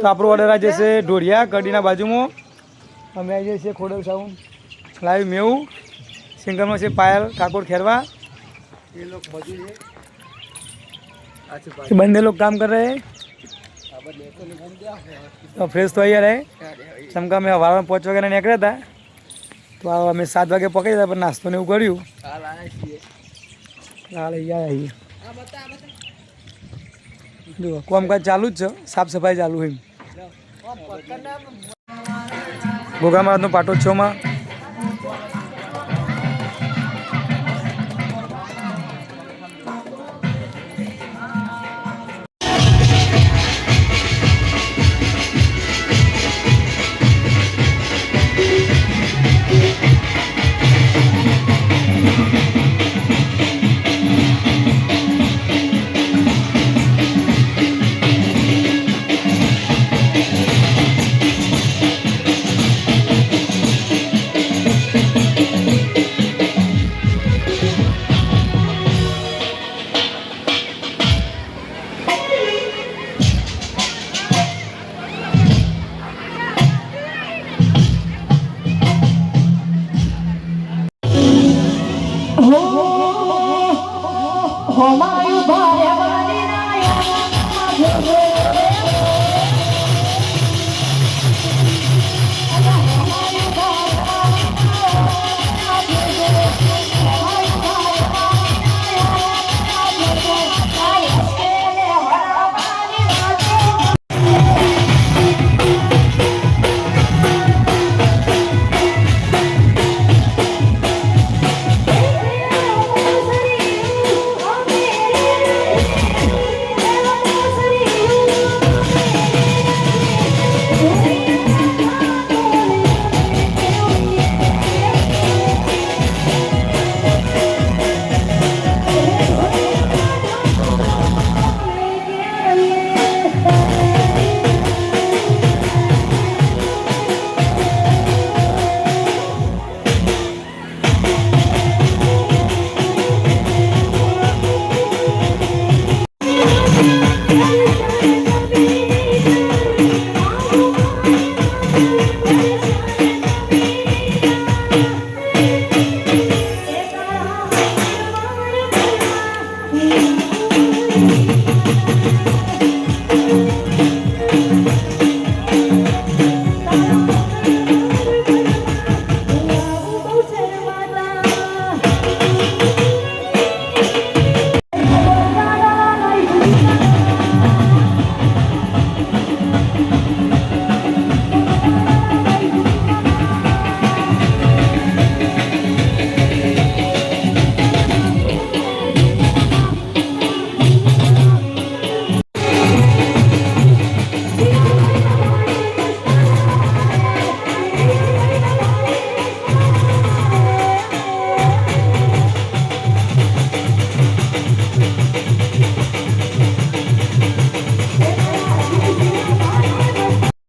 તો આપણો ઓર્ડર આજે છે ઢોળિયા કડીના બાજુમાં. અમે આવી જઈએ છીએ ખોડલ સાઉન્ડ લાઈવ મેવું સિંગરમાં છે પાયલ ઠાકોર ખેરવા. ये लोग मौजूद है बंदे लोग काम कर रहे हैं तो फ्रेश तो અહીંયા રહે ચમકા મેં વાળમાં 5 વાગ્યાના નીકળ્યા હતા તો અમે 7 વાગે પકડી હતા પણ નાસ્તો ને એવું કર્યું હાલ અહીંયા જો કામકાજ ચાલુ જ છે સાફ સફાઈ ચાલુ એમ ઘોઘામાં પાટોત્સવમાં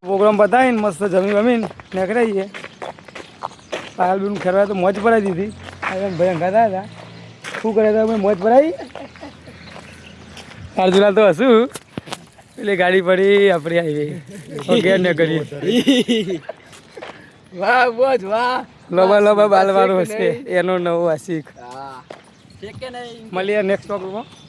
પ્રોગ્રામ બતાવીને મસ્ત જમી વમીને નીકળાઈ છે પાયલ બીનું ખેરવા તો મોજ પડાવી દીધી ભાઈ અંગાતા હતા શું કરે તો અમે મોજ પડાવી અર્જુના તો હશું એટલે ગાડી પડી આપણી આવી ઘેર ને કરીએ વાહ બોજ વાહ લોબા લોબા બાલવાળો હશે એનો નવો આશિક મળીએ નેક્સ્ટ પ્રોગ્રામમાં.